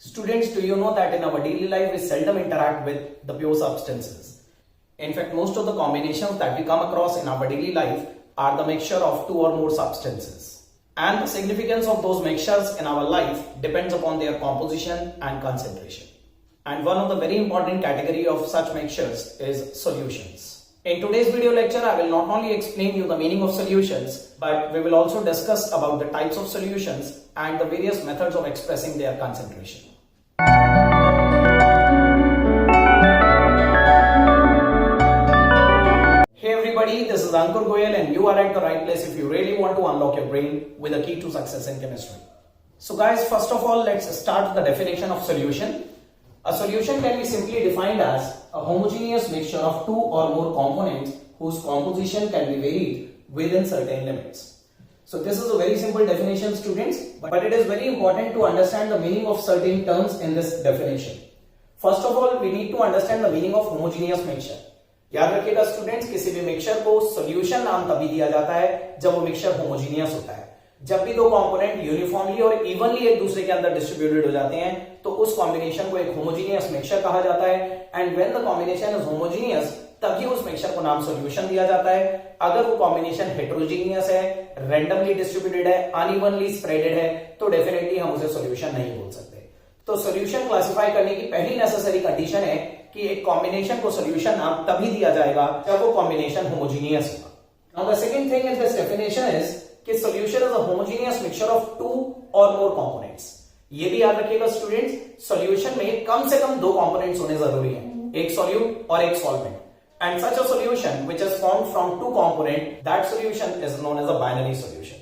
Students, do you know that in our daily life we seldom interact with the pure substances? In fact, most of the combinations that we come across in our daily life are the mixture of two or more substances. And the significance of those mixtures in our life depends upon their composition and concentration. And one of the very important category of such mixtures is solutions. In today's video lecture, I will not only explain you the meaning of solutions, but we will also discuss about the types of solutions and the various methods of expressing their concentration. Hey everybody, this is Ankur Goyal and you are at the right place if you really want to unlock your brain with a key to success in chemistry. So guys, first of all, let's start with the definition of solution. A solution can be simply defined as a homogeneous mixture of two or more components whose composition can be varied within certain limits. So this is a very simple definition, students, but it is very important to understand the meaning of certain terms in this definition. First of all, we need to understand the meaning of homogeneous mixture. याद रखिएगा students, किसी भी mixture को solution नाम तभी दिया जाता है जब वो मिक्सचर होमोजीनियस होता है। जब भी दो कंपोनेंट यूनिफॉर्मली और इवनली एक दूसरे के अंदर डिस्ट्रीब्यूटेड हो जाते हैं तो उस कॉम्बिनेशन को एक होमोजीनियस मिक्सचर कहा जाता है। And when the combination is homogeneous, तभी उस मिक्सचर को नाम सॉल्यूशन दिया जाता है। अगर वो कॉम्बिनेशन हेटेरोजीनियस है, रैंडमली डिस्ट्रीब्यूटेड है, अनइवनली स्प्रेडेड है, तो डेफिनेटली हम उसे सॉल्यूशन नहीं बोल सकते। तो सॉल्यूशन क्लासिफाई करने की पहली नेसेसरी कंडीशन है कि एक कॉम्बिनेशन को सॉल्यूशन नाम तभी दिया जाएगा जब वो कॉम्बिनेशन होमोजीनियस होगा। Now the second thing in this definition is कि solution is a homogeneous mixture of two और मोर कंपोनेंट्स। ये भी याद रखिएगा स्टूडेंट्स, सॉल्यूशन में कम से कम दो कंपोनेंट्स होने जरूरी हैं, एक सॉल्यूट और एक solvent. And such a solution which is formed from two component, that solution is known as a binary solution.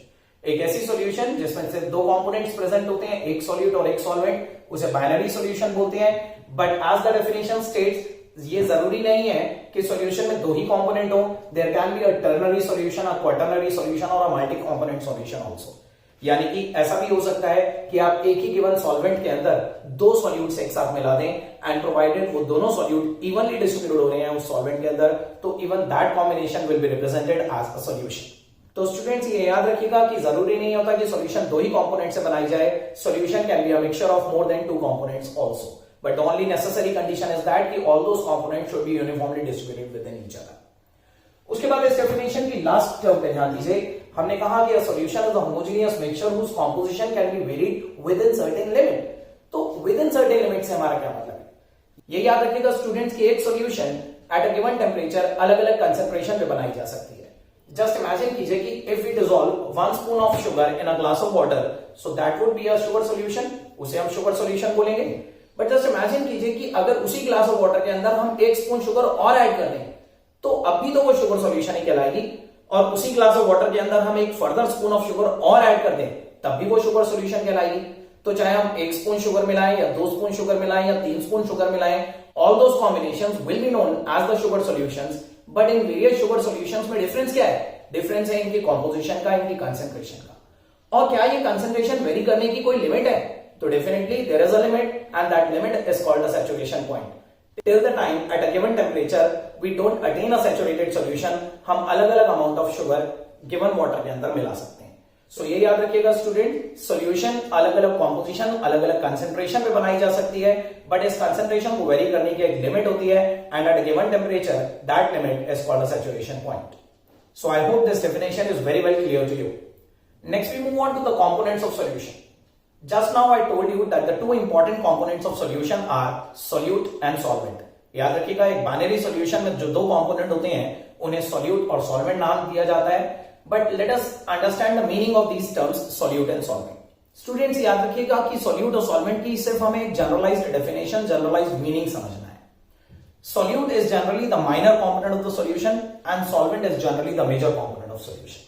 एक ऐसी सॉल्यूशन जिसमें से दो कंपोनेंट्स प्रेजेंट होते हैं, एक सॉल्यूट और एक सॉल्वेंट, उसे बाइनरी सॉल्यूशन बोलते हैं। But as the definition states, ये जरूरी नहीं है कि सॉल्यूशन में दो ही कंपोनेंट हो। There can be a ternary solution, a quaternary solution और a multi component solution also. यानी कि ऐसा भी हो सकता है कि आप एक ही गिवन सॉल्वेंट के अंदर दो सॉल्यूट्स एक साथ मिला दें एंड प्रोवाइडेड वो दोनों सॉल्यूट इवनली डिस्ट्रीब्यूटेड हो रहे हैं उस सॉल्वेंट के अंदर, तो even that combination will be represented as a solution. तो स्टूडेंट्स, ये याद रखिएगा कि जरूरी नहीं होता कि सॉल्यूशन दो ही कंपोनेंट से बनाई जाए। Solution can be a mixture of more than two components also, but the only necessary condition is that कि all those components should be uniformly distributed within each other. उसके बाद इस डेफिनेशन की लास्ट टर्म पे ध्यान दीजिए। हमने कहा कि a solution is a homogeneous mixture whose composition can be varied within certain limit। तो within certain limit से हमारा क्या मतलब है? ये याद रखिएगा स्टूडेंट्स कि एक solution at a given temperature अलग अलग कंसेंट्रेशन पे बनाई जा सकती है। जस्ट इमेजिन कीजिए कि if we dissolve 1 spoon of sugar in a glass of water, so that would be a sugar solution, उसे हम शुगर सॉल्यूशन बोलेंगे। बट जस्ट इमेजिन कीजिए कि अगर उसी ग्लास ऑफ वाटर के अंदर हम 1 स्पून शुगर और ऐड कर दें, तो अब भी तो वो शुगर सॉल्यूशन ही कहलाएगी। और उसी ग्लास ऑफ वाटर के अंदर हम एक फर्दर स्पून ऑफ शुगर और ऐड कर दें, तब भी वो शुगर सॉल्यूशन कहलाएगी। तो चाहे हम 1 स्पून शुगर मिलाएं या 2 स्पून शुगर मिलाएं या 3 स्पून शुगर मिलाएं, all those combinations will be known as the sugar solutions. But in various sugar solutions में डिफरेंस क्या है? डिफरेंस है इनकी कॉम्पोजिशन का, इनकी कंसेंट्रेशन का। और क्या ये कंसेंट्रेशन वेरी करने की कोई लिमिट है? तो definitely there is a limit and that limit is called a saturation point. Till the time at a given temperature we don't attain a saturated solution, हम अलग अलग amount of sugar given water के अंदर मिला सकते हैं। So ये याद रखिएगा स्टूडेंट, solution अलग अलग composition, अलग अलग concentration पे बनाई जा सकती है, but इस concentration को vary करने की एक limit होती है and at a given temperature that limit is called a saturation point. So I hope this definition is very well clear to you. Next we move on to the components of solution. Just now I told you that the two important components of solution are solute and solvent. याद रखिएगा, एक binary solution में जो दो component होते हैं उन्हें solute और सॉल्वेंट नाम दिया जाता है। But let us understand the meaning of these terms solute and solvent. Students, याद रखिएगा कि सॉल्यूट और सॉल्वेंट की सिर्फ हमें एक जनरलाइज्ड डेफिनेशन, जनरलाइज्ड मीनिंग समझना है। Solute is generally the minor component of the solution and solvent is generally the major component of solution.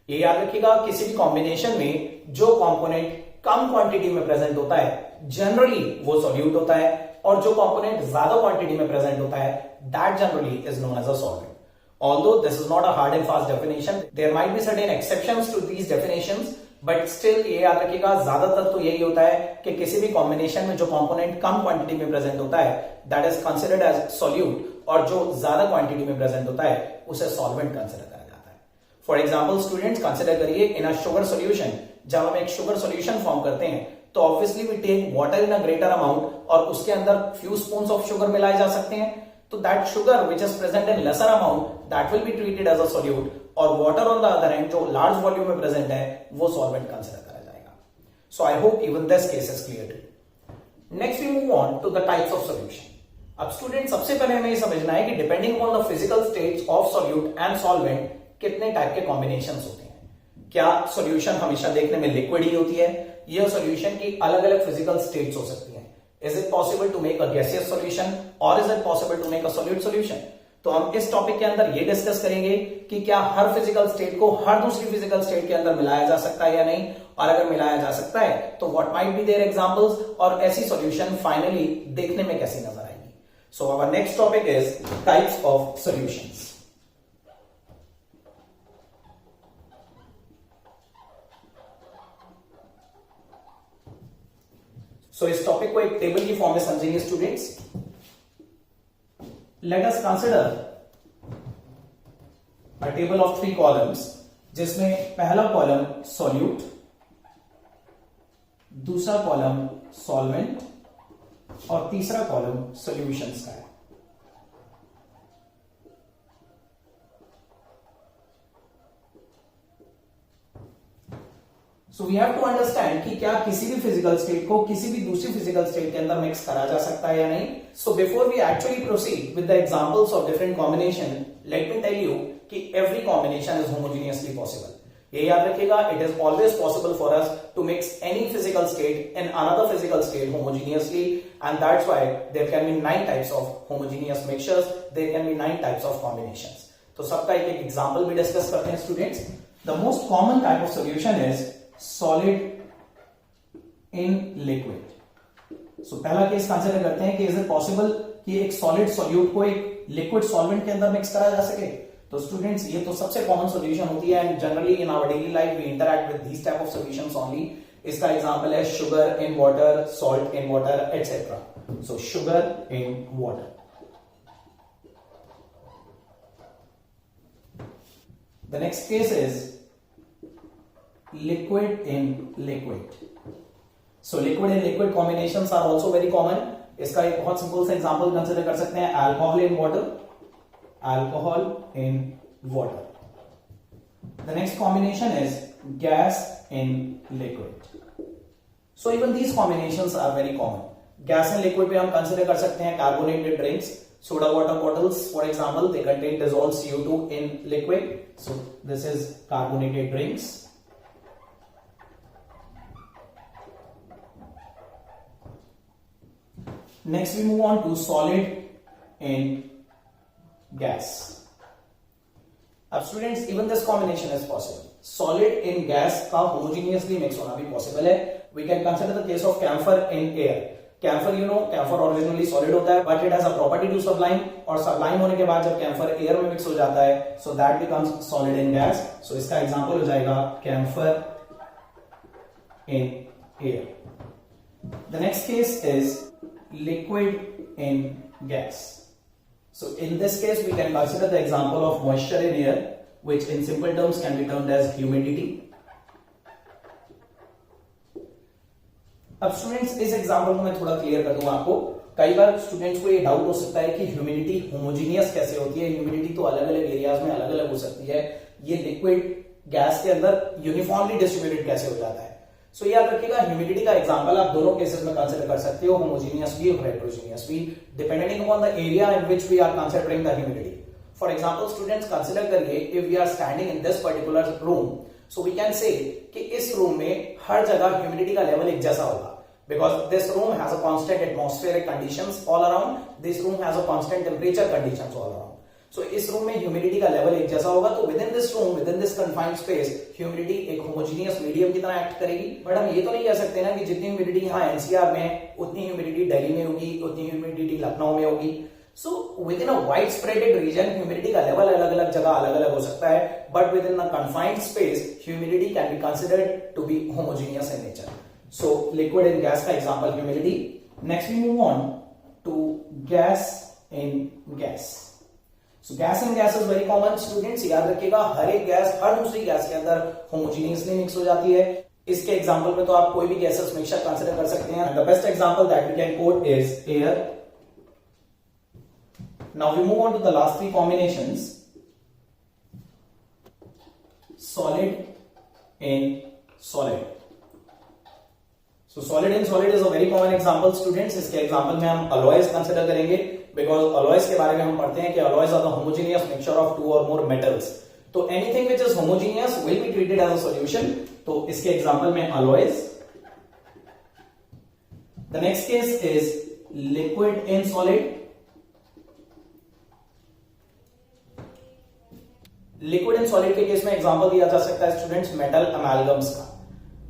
ये याद रखिएगा, किसी भी कॉम्बिनेशन में जो कंपोनेंट कम क्वांटिटी में प्रेजेंट होता है जनरली वो सॉल्यूट होता है, और जो कंपोनेंट ज्यादा क्वांटिटी में प्रेजेंट होता है that generally is known as a solvent. Although this is not a hard and fast definition, there might be certain exceptions to these definitions, but still ये याद रखिएगा, ज्यादातर तो यही होता है कि किसी भी कॉम्बिनेशन में जो कंपोनेंट कम क्वांटिटी में प्रेजेंट होता है that is considered as solute, और जो ज्यादा क्वांटिटी में प्रेजेंट होता है उसे सॉल्वेंट कंसिडर करा जाता है। फॉर एग्जाम्पल स्टूडेंट्स, कंसिडर करिए इन अ शुगर सॉल्यूशन, जब हम एक शुगर सॉल्यूशन फॉर्म करते हैं तो obviously we take water in a greater amount और उसके अंदर फ्यू स्पून्स ऑफ शुगर मिलाए जा सकते हैं, तो that sugar which is present in lesser amount that will be treated as a solute, और water on the other end जो लार्ज वॉल्यूम में प्रेजेंट है वो सॉल्वेंट कंसिडर करा जाएगा. So I hope even this case is clear too. Next we move on to the types of solution. अब student सबसे पहले हमें ये समझना है कि depending on the physical states of solute and solvent कितने टाइप के कॉम्बिनेशंस होते हैं. क्या सॉल्यूशन हमेशा देखने में लिक्विड ही होती है, यह सॉल्यूशन की अलग अलग फिजिकल स्टेट्स हो सकती हैं. Is it possible to make a gaseous solution और is it possible to make a solid solution. तो हम इस टॉपिक के अंदर ये डिस्कस करेंगे कि क्या हर फिजिकल स्टेट को हर दूसरी फिजिकल स्टेट के अंदर मिलाया जा सकता है या नहीं, और अगर मिलाया जा सकता है तो what might be their examples, और ऐसी सॉल्यूशन फाइनली देखने में कैसी नजर आएगी. So our next topic is types of solutions. So इस टॉपिक को एक टेबल की फॉर्म में समझेंगे students. Let us consider a table of 3 columns, जिसमें पहला कॉलम सॉल्यूट, दूसरा कॉलम सॉल्वेंट और तीसरा कॉलम सॉल्यूशंस का है. So we have to understand कि क्या किसी भी फिजिकल स्टेट को किसी भी दूसरी फिजिकल स्टेट के अंदर मिक्स करा जा सकता है या नहीं. So before we actually proceed with the examples of different combination, let me tell you कि every combination is homogeneously possible. ये याद रखिएगा, it is always possible for us to mix any physical state in another physical state homogeneously, and that's why there can be 9 types of homogeneous mixtures, there can be 9 types of combinations. तो सबका एक example भी discuss करते हैं students. The most common type of solution is solid in liquid. सो पहला case consider करते हैं कि इज इट पॉसिबल कि एक सॉलिड सॉल्यूट को एक लिक्विड सॉल्वेंट के अंदर मिक्स करा जा सके. तो स्टूडेंट्स ये तो सबसे कॉमन सॉल्यूशन होती है, and generally in our daily life we interact with this type of solutions only. इसका एग्जांपल है sugar in water, salt in water etcetera. So sugar in water. The next case is liquid in liquid. So liquid in liquid combinations are also very common. इसका एक बहुत simple सा example consider कर सकते हैं, alcohol in water, alcohol in water. The next combination is gas in liquid. So even these combinations are very common. Gas in liquid पे हम consider कर सकते हैं carbonated drinks, soda water bottles for example, they contain dissolved CO2 in liquid. So this is carbonated drinks. Next we move on to solid in gas. अब students even this combination is possible. Solid in gas का homogeneously mix होना भी possible है. We can consider the case of camphor in air. Camphor you know, camphor originally solid होता है but it has a property to sublime, और sublime होने के बाद जब कैम्फर एयर में मिक्स हो जाता है so that becomes solid in gas. So इसका एग्जांपल हो जाएगा camphor in air. The next case is liquid in gas. So in this case we can consider the example of moisture in air, which in simple terms can be termed as humidity. अब students इस example को मैं थोड़ा clear कर दूं आपको. कई बार students को ये डाउट हो सकता है कि ह्यूमिडिटी होमोजीनियस कैसे होती है. ह्यूमिडिटी तो अलग अलग एरियाज में अलग अलग हो सकती है, ये लिक्विड गैस के अंदर यूनिफॉर्मली डिस्ट्रीब्यूटेड कैसे हो जाता है. सो याद रखिएगा, ह्यूमिडिटी का एग्जांपल आप दोनों केसेस में कंसीडर कर सकते हो, होमोजेनियस भी और हेटेरोजेनियस भी, depending upon the area in which we are considering the humidity. For example students consider करिए, if we are standing in this particular room, so we can say कि इस रूम में हर जगह ह्यूमिडिटी का level एक जैसा होगा, because this room has a constant atmospheric conditions all around, this room has a constant temperature conditions all around. So इस room में ह्यूमिडिटी का लेवल एक जैसा होगा, तो with in this room, with in this confined space, humidity एक homogeneous medium की तरह एक्ट करेगी. बट हम ये तो नहीं कह सकते ना कि जितनी ह्यूमिडिटी यहाँ एनसीआर में है उतनी ह्यूमिडिटी दिल्ली में होगी, उतनी ह्यूमिडिटी लखनऊ में होगी. So within a wide spreaded region humidity का लेवल अलग अलग जगह अलग अलग हो सकता है, but within a confined space humidity can be considered to be homogeneous in nature. So liquid in gas का example humidity. Next we move on to gas in gas. So gas in gas is very common students. याद रखिएगा, हर एक gas हर दूसरी gas के अंदर homogeneously mix हो जाती है. इसके एग्जांपल में तो आप कोई भी गैसेस मिक्सचर कंसीडर कर सकते हैं. The best example that we can quote is air. Now we move on to the last three combinations. Solid in solid. So solid in solid is a very common example students. इसके example में हम alloys consider करेंगे because alloys के बारे में हम पढ़ते हैं कि alloys are the homogeneous mixture of two or more metals. तो anything which is homogeneous will be treated as a solution. तो इसके एग्जांपल में alloys. The next case is liquid in solid. Liquid and solid के case में example दिया जा सकता है स्टूडेंट्स मेटल अमेलगम्स का.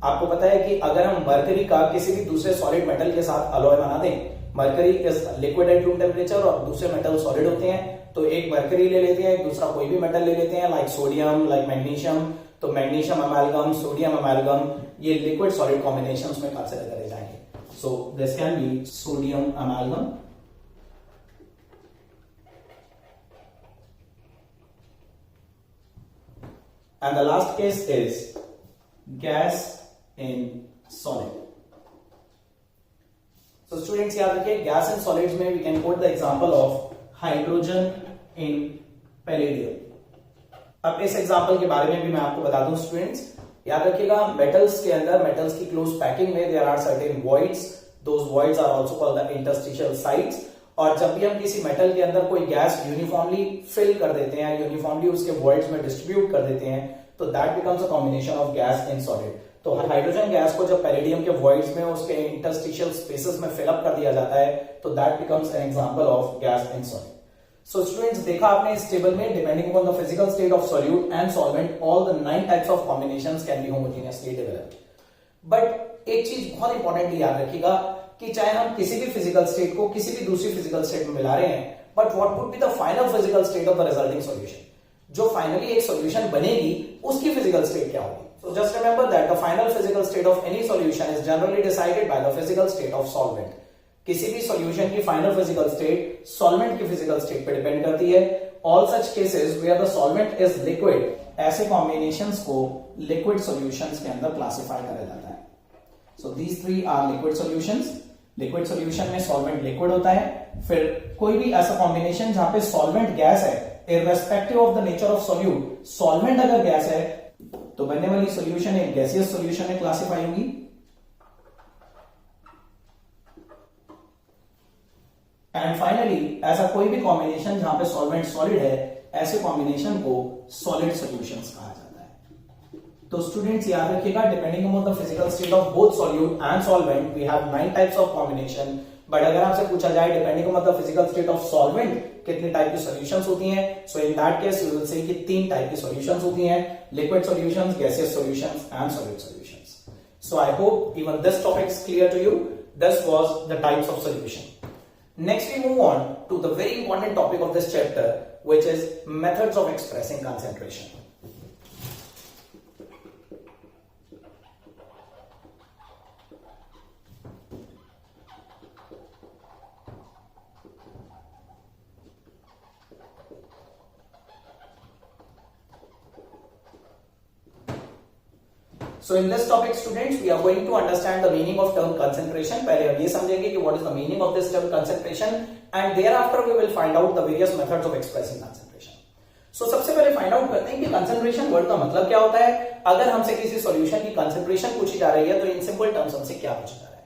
आपको पता है कि अगर हम मरकरी का किसी भी दूसरे सॉलिड मेटल के साथ अलॉय बना दें, mercury is liquid at room temperature और दूसरे मेटल सॉलिड होते हैं, तो एक मरकरी ले लेते हैं, एक दूसरा कोई भी मेटल ले लेते हैं लाइक सोडियम, लाइक मैग्नीशियम. तो मैग्नीशियम अमेलगम, सोडियम अमेलगम, ये लिक्विड सॉलिड कॉम्बिनेशंस में कंसीडर करे जाएंगे. So this can be sodium amalgam. And the last case is gas in solid. So students याद रखिए gas in solids में we can quote the example of hydrogen in palladium. अब इस example के बारे में भी मैं आपको बता दूं स्टूडेंट्स, याद रखिएगा मेटल्स के अंदर, मेटल्स की क्लोज पैकिंग में there are certain voids. Those voids are also called the interstitial sites. और जब भी हम किसी मेटल के अंदर कोई गैस यूनिफॉर्मली फिल कर देते हैं, यूनिफॉर्मली उसके वॉइड्स में डिस्ट्रीब्यूट कर देते हैं, तो that becomes a combination of gas in solid. तो हाइड्रोजन गैस को जब पैलेडियम के वॉइड्स में उसके इंटरस्टिशियल स्पेसेस में फिल अप कर दिया जाता है, तो that becomes an example of gas in solid. So students देखा आपने इस टेबल में depending on the physical state of solute and solvent all the 9 types of combinations can be होमोजेनियसली developed. But एक चीज बहुत इंपॉर्टेंटली याद रखिएगा कि चाहे हम किसी भी फिजिकल स्टेट को किसी भी दूसरी फिजिकल स्टेट में मिला रहे हैं, but what would be the final physical state of the resulting solution. जो फाइनली एक सॉल्यूशन बनेगी उसकी फिजिकल स्टेट क्या होगी. So just remember that the final physical state of any solution is generally decided by the physical state of solvent. किसी भी solution की final physical state solvent की फिजिकल स्टेट पर डिपेंड करती है. All such cases where the solvent is liquid, ऐसे combinations को liquid solutions के अंदर क्लासिफाई किया जाता है. So these three are liquid solutions. Liquid solution में सॉल्वेंट लिक्विड होता है. फिर कोई भी ऐसा कॉम्बिनेशन जहां पे सॉल्वेंट गैस है, irrespective of the nature of solute, solvent अगर गैस है तो बनने वाली सॉल्यूशन एक गैसियस सॉल्यूशन में क्लासिफाई होगी. एंड फाइनली ऐसा कोई भी कॉम्बिनेशन जहां पे सॉल्वेंट सॉलिड है, ऐसे कॉम्बिनेशन को सॉलिड सॉल्यूशंस कहा जाता है. तो स्टूडेंट्स याद रखिएगा depending on the physical state of both solute and solvent we have 9 types of combination. But अगर आपसे पूछा जाए depending on the physical state of solvent कितने टाइप की सॉल्यूशंस होती हैं, so in that case you will say कि 3 type की सॉल्यूशंस होती हैं, liquid solutions, gaseous solutions and solid solutions. So I hope even this topic is clear to you. This was the types of solution. Next we move on to the very important topic of this chapter, which is methods of expressing concentration. So in this topic students we are going to understand the meaning of term concentration. पहले हम ये समझेंगे कि what is the meaning of this term concentration and thereafter we will find out the various methods of expressing concentration. So सबसे पहले find out करते हैं कि concentration word का मतलब क्या होता है. अगर हमसे किसी solution की concentration पूछी जा रही है तो in simple terms हमसे क्या पूछा जा रहा है.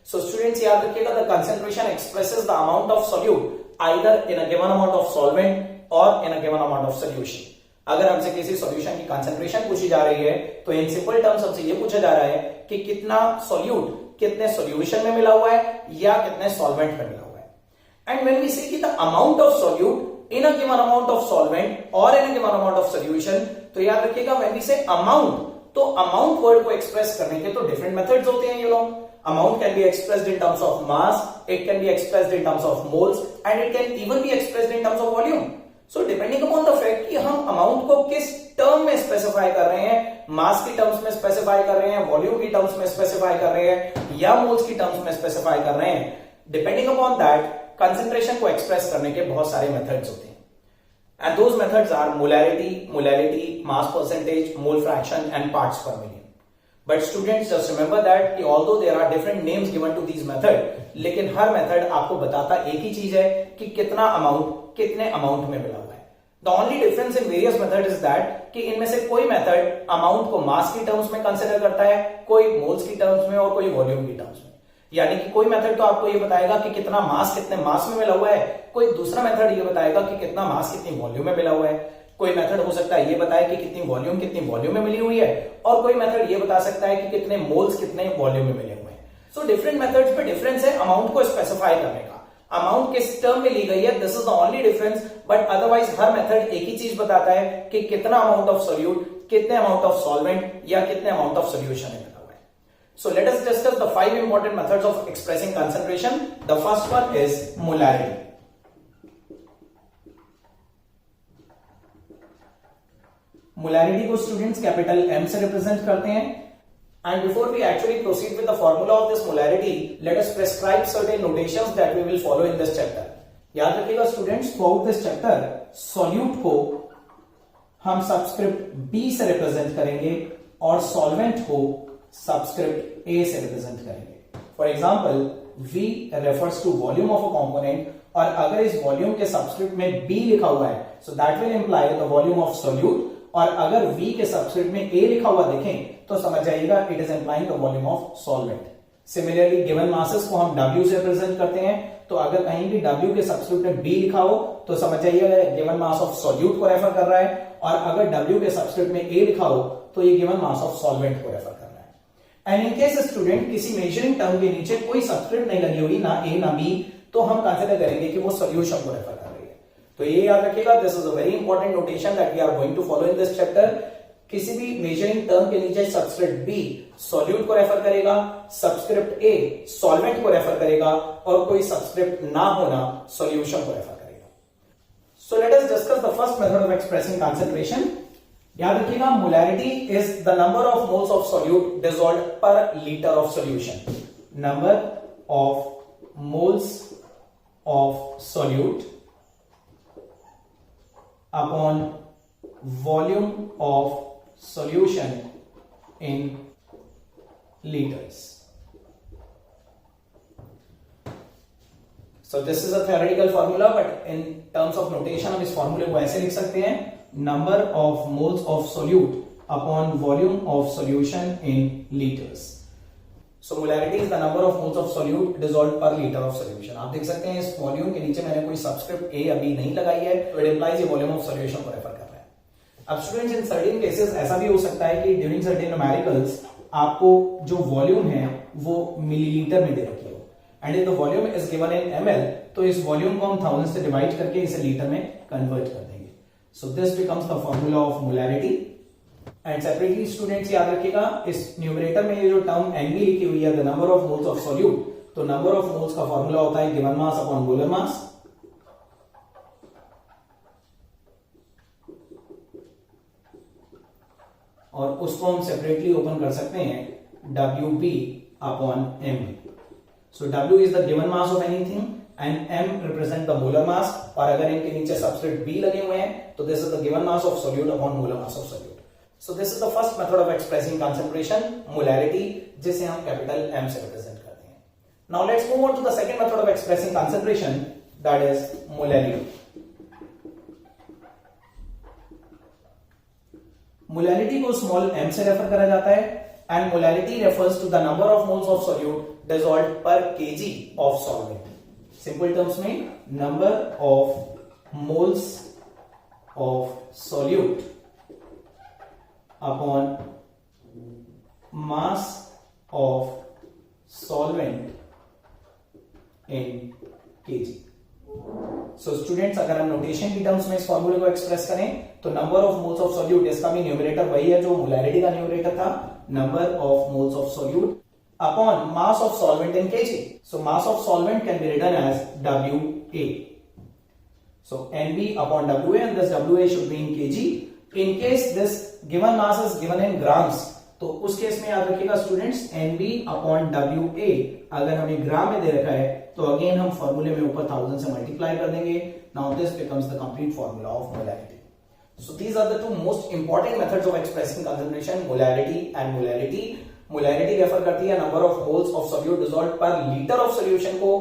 So students याद रखिएगा the concentration expresses the amount of solute either in a given amount of solvent or in a given amount of solution. अगर हमसे किसी सॉल्यूशन की कंसंट्रेशन पूछी जा रही है तो इन सिंपल टर्म्स हमसे ये पूछा जा रहा है कि कितना सॉल्यूट कितने सॉल्यूशन में मिला हुआ है या कितने सॉल्वेंट में मिला हुआ है. And when we say that the amount of solute in a given amount of solvent और in a given amount of solution, तो याद रखिएगा व्हेन वी से अमाउंट, तो अमाउंट वर्ड को एक्सप्रेस करने के तो डिफरेंट मेथड्स होते हैं. You know amount can be expressed in terms of mass, it can be expressed in terms of moles and it can even be expressed in terms of volume. So depending upon the fact कि हम amount को किस term में specify कर रहे हैं, मास की terms में स्पेसिफाई कर रहे हैं, वॉल्यूम की टर्म्स में स्पेसिफाई कर रहे हैं या मोल्स की टर्म्स में स्पेसिफाई कर रहे हैं, डिपेंडिंग अपॉन दैट कंसंट्रेशन को एक्सप्रेस करने के बहुत सारे मेथड्स होते हैं. And those methods are molarity, mass percentage, mole fraction and parts per million. But students just remember that कि although there are different names given to these method, लेकिन हर मेथड आपको बताता एक ही चीज है कि कितना अमाउंट कितने अमाउंट में मिला हुआ है। The only difference in various method is that कि इनमें से कोई मेथड अमाउंट को मास की टर्म्स में कंसिडर करता है, कोई मोल्स की टर्म्स में और कोई वॉल्यूम की टर्म्स में। यानी कि कोई मेथड तो आपको ये बताएगा कि कितना मास कितने मास में मिला हुआ है, कोई दूसरा मेथड ये बताएगा कि कितना मास कितनी वॉल्यूम में मिला हुआ है, कोई मेथड हो सकता है ये बताए कि कितनी वॉल्यूम में मिली हुई है, और कोई मेथड ये बता सकता है कि कितने मोल्स कितने वॉल्यूम में मिले हुए हैं। सो डिफरेंट मेथड्स पे डिफरेंस है अमाउंट को स्पेसिफाई करने का। अमाउंट किस टर्म में ली गई है, this is the only difference, but otherwise her method एक ही चीज बताता है कि कितना अमाउंट ऑफ सोल्यूट, कितने अमाउंट ऑफ सॉल्वेंट या कितने अमाउंट ऑफ सोल्यूशन है मिला हुआ है। सो let us discuss the 5 important methods of expressing concentration. The first one is molarity. Molarity को स्टूडेंट्स कैपिटल M से रिप्रेजेंट करते हैं। And before we actually proceed with the formula of this molarity, let us prescribe certain notations that we will follow in this chapter. याद रखिएगा students, throughout this chapter solute को हम subscript B से represent करेंगे और solvent को subscript A से represent करेंगे। For example, V refers to volume of a component, और अगर इस वॉल्यूम के सबस्क्रिप्ट में B लिखा हुआ है, so that will imply the volume of solute, और अगर V के सबस्क्रिप्ट में A लिखा हुआ देखें तो समझ जाइएगा it is implying the volume of solvent. Similarly given masses को हम W से रिप्रेजेंट करते हैं, तो अगर कहीं भी W के सबस्क्रिप्ट में B लिखा हो तो समझ जाइएगा गिवन मास ऑफ सॉल्यूट को रेफर कर रहा है, और अगर W के सबस्क्रिप्ट में A लिखा हो तो ये गिवन मास ऑफ सॉल्वेंट को रेफर कर रहा है। एंड इन केस स्टूडेंट किसी मेजरिंग टर्म के नीचे कोई सबस्क्रिप्ट नहीं लगी हुई, ना A ना B, तो हम कंसिडर करेंगे कि वो सॉल्यूशन को रेफर कर रही है। तो ये याद रखिएगा, this is a very important notation that we are going to follow in this chapter. किसी भी मेजरिंग टर्म के नीचे सबस्क्रिप्ट B सॉल्यूट को रेफर करेगा, सबस्क्रिप्ट A सॉल्वेंट को रेफर करेगा, और कोई सबस्क्रिप्ट ना होना सॉल्यूशन को रेफर करेगा। So let us discuss the first method of expressing concentration. याद रखिएगा, molarity is the number of moles of solute dissolved per litre of solution. Number of moles of solute upon volume of solution in liters. So this is a theoretical formula, but in terms of notation हम इस फॉर्मूले को ऐसे लिख सकते हैं, number of moles of solute upon volume of solution in liters. So molarity is the number of moles of solute dissolved per liter of solution. आप देख सकते हैं इस वॉल्यूम के नीचे मैंने कोई सबस्क्रिप्ट A या B नहीं लगाई है, तो इट इंप्लाइज ये वॉल्यूम ऑफ सॉल्यूशन को रेफर कर रहा है। अब स्टूडेंट्स, इन सर्टेन केसेस ऐसा भी हो सकता है कि ड्यूरिंग सर्टेन न्यूमेरिकल्स आपको जो वॉल्यूम है वो मिलीलीटर में दे रखी हो, and if the volume is given in ml, तो इस वॉल्यूम को हम 1000 से डिवाइड करके इसे लीटर में कन्वर्ट कर देंगे। So this becomes the formula of molarity. And separately students याद रखिएगा, इस न्यूमरेटर में ये जो टर्म Nb लिखी हुई है, the number of moles of solute, तो नंबर ऑफ मोल्स का फॉर्मूला होता है given mass upon molar mass, और उसको हम सेपरेटली ओपन कर सकते हैं Wb upon Mb। So W is the given mass of anything and M represent the molar mass, और अगर इनके नीचे सबस्क्रिप्ट B लगे हुए हैं तो this is the given mass of solute upon molar mass of solute. So this is the first method of expressing concentration, molarity, जिसे हम कैपिटल M से रिप्रेजेंट करते हैं। Now let's move on to the second method of expressing concentration, that is molality. Molality को small m से refer करा जाता है, and molality refers to the number of moles of solute dissolved per kg of solvent. Simple terms में number of moles of solute upon mass of solvent in kg. So students, अगर हम notation की terms में इस फॉर्मूले को express करें तो number of moles of solute, इसका भी न्यूमरेटर वही है जो मोलैरिटी का न्यूमरेटर था, number of moles of solute upon mass of solvent in kg. So mass of solvent can be written as WA. So NB upon WA, and this WA should be in kg. In case this given mass is given in grams, तो उस case में याद रखिएगा students, NB upon WA अगर हमें ग्राम में दे रखा है तो अगेन हम फॉर्मूले में ऊपर 1000 से मल्टीप्लाई कर देंगे। Now this becomes the complete formula of molarity. So these are the two most important methods of expressing concentration, molarity and molarity. Molarity refer करती है number of moles of solute dissolved per litre of solution को,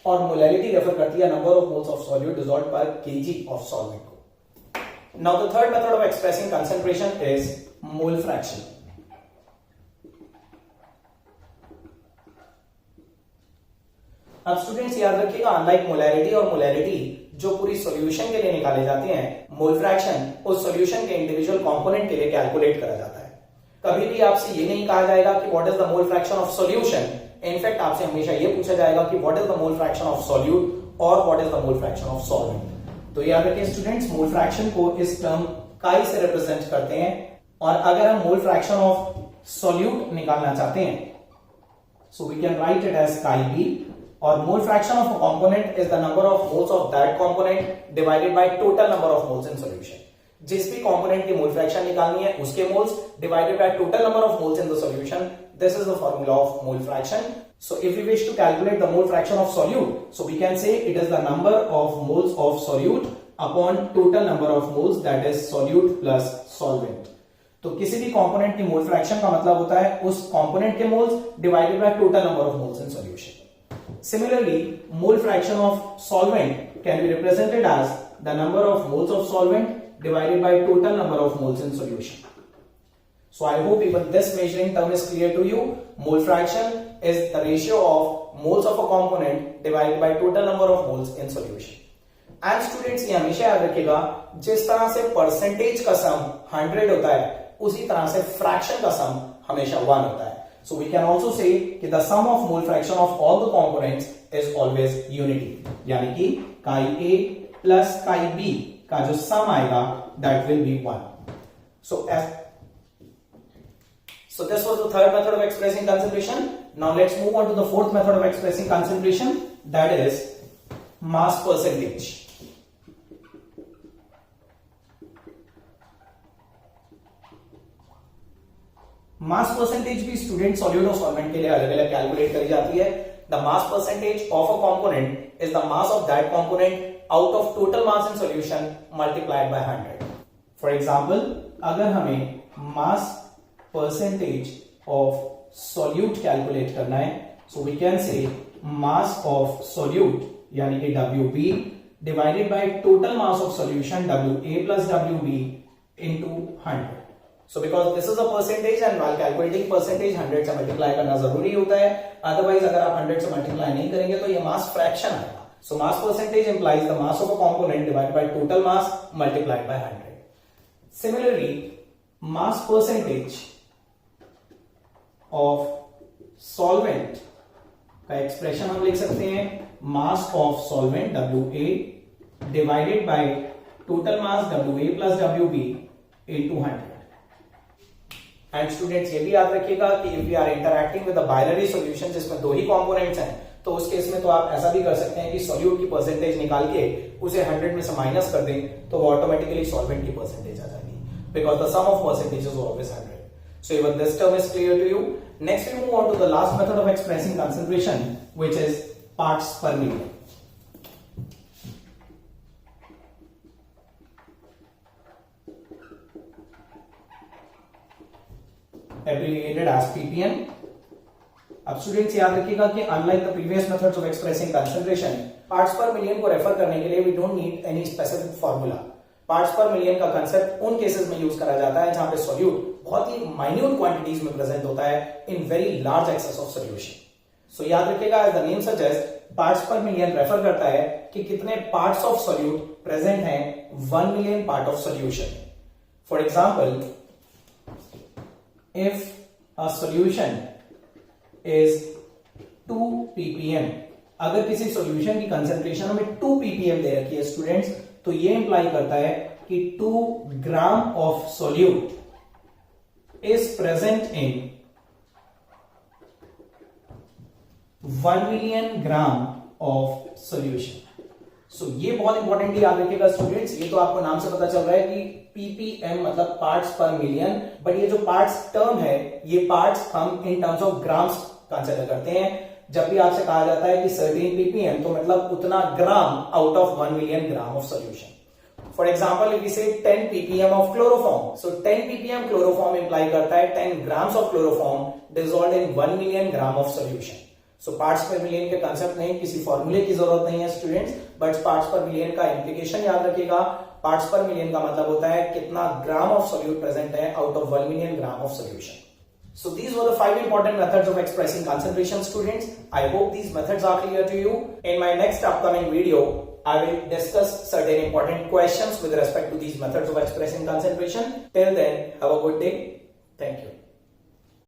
और molarity refer करती है number of moles of solute dissolved per KG of solvent को। Now the third method of expressing concentration is mole fraction. अब students याद रखिएगा, unlike molarity और molarity जो पूरी सॉल्यूशन के लिए निकाले जाते हैं, मोल फ्रैक्शन उस सॉल्यूशन के इंडिविजुअल कंपोनेंट के लिए कैलकुलेट करा जाता है। कभी भी आपसे ये नहीं कहा जाएगा कि what is the mole fraction of solution, in fact आपसे हमेशा ये पूछा जाएगा कि what is the mole fraction of solute और what is the mole fraction of solvent. तो याद रखिए स्टूडेंट्स, मोल फ्रैक्शन को इस टर्म काई से रिप्रेजेंट करते हैं, और अगर हम मोल फ्रैक्शन ऑफ सॉल्यूट निकालना चाहते हैं, so we can write it as chi B, और mole fraction of a component is the number of moles of that component divided by total number of moles in solution. जिस भी component की mole fraction निकालनी है उसके moles divided by total number of moles in the solution, this is the formula of mole fraction. So if we wish to calculate the mole fraction of solute, so we can say it is the number of moles of solute upon total number of moles, that is solute plus solvent। तो किसी भी component की mole fraction का मतलब होता है उस component के moles divided by total number of moles in solution. Similarly, mole fraction of solvent can be represented as the number of moles of solvent divided by total number of moles in solution. So I hope even this measuring term is clear to you. Mole fraction is the ratio of moles of a component divided by total number of moles in solution. And students ये हमेशा याद रखिएगा, जिस तरह से percentage का सम 100 होता है उसी तरह से फ्रैक्शन का सम हमेशा 1 होता है। So we can also say कि the sum of mole fraction of all the components is always unity, यानी कि chi A plus chi B का जो सम आएगा that will be 1. So this was the third method of expressing concentration. Now let's move on to the fourth method of expressing concentration, that is mass percentage. Mass percentage भी student solute और solvent के लिए अलग अलग calculate करी जाती है। The mass percentage of a component is the mass of that component out of total mass in solution multiplied by 100। For example, अगर हमें mass percentage of solute calculate करना है, सो वी कैन से mass of solute यानी कि WB divided by total mass of solution WA plus WB into 100। So because this is a percentage and while calculating percentage 100 से multiply करना जरूरी होता है, अदरवाइज अगर आप 100 से मल्टीप्लाई नहीं करेंगे तो ये मास फ्रैक्शन आएगा। So mass percentage implies the mass of a component divided by total mass multiplied by 100. Similarly, mass percentage of solvent का एक्सप्रेशन हम लिख सकते हैं mass of solvent WA divided by total mass WA plus WB into 100. And students ये भी याद रखिएगा कि if we are interacting with a binary solution जिसमें दो ही कंपोनेंट्स हैं, तो उस केस में तो आप ऐसा भी कर सकते हैं कि सॉल्यूट की परसेंटेज निकाल के उसे 100 में से माइनस कर दें तो वो ऑटोमेटिकली सॉल्वेंट की परसेंटेज आ जाएगी, because the sum of percentages is always 100। So even this term is clear to you. Next we move on to the last method of expressing concentration which is parts per million. abbreviated as ppm। अब students याद रखिएगा कि unlike the previous methods of expressing concentration, parts per million को रेफर करने के लिए we don't need any specific formula. Parts per million का कंसेप्ट उन केसेस में यूज करा जाता है जहां पे सॉल्यूट बहुत ही माइन्यूट क्वांटिटीज में प्रेजेंट होता है in very large excess of solution. So याद रखिएगा as the name suggest, parts per million refer करता है कि कितने पार्ट्स ऑफ सॉल्यूट प्रेजेंट हैं 1 million part of solution. For example, if a solution is 2 ppm, अगर किसी सॉल्यूशन की कंसंट्रेशन हमें 2 ppm दे रखी है स्टूडेंट्स, तो ये इंप्लाई करता है कि 2 gram of solute is present in 1 million gram of solution. So ये बहुत इंपॉर्टेंटली याद रखिएगा स्टूडेंट्स, ये तो आपको नाम से पता चल रहा है कि ppm मतलब पार्ट्स पर मिलियन, बट ये जो पार्ट्स टर्म है ये पार्ट्स हम इन टर्म्स ऑफ ग्राम्स कंसीडर करते हैं। जब भी आपसे कहा जाता है कि 13 ppm तो मतलब उतना gram out of 1 million gram of solution. For example if we say 10 ppm of chloroform, so 10 ppm chloroform imply करता है 10 grams of chloroform dissolved in 1 million gram of solution. So parts per million के concept नहीं, किसी फॉर्मूले की जरूरत नहीं है students, but parts per million का इंप्लीकेशन याद रखिएगा। पार्ट्स पर मिलियन का मतलब होता है कितना ग्राम ऑफ सोल्यूट प्रेजेंट है out of 1 million gram of solution. So these were the 5 important methods of expressing concentration, students. I hope these methods are clear to you. In my next upcoming video, I will discuss certain important questions with respect to these methods of expressing concentration. Till then, have a good day. Thank you.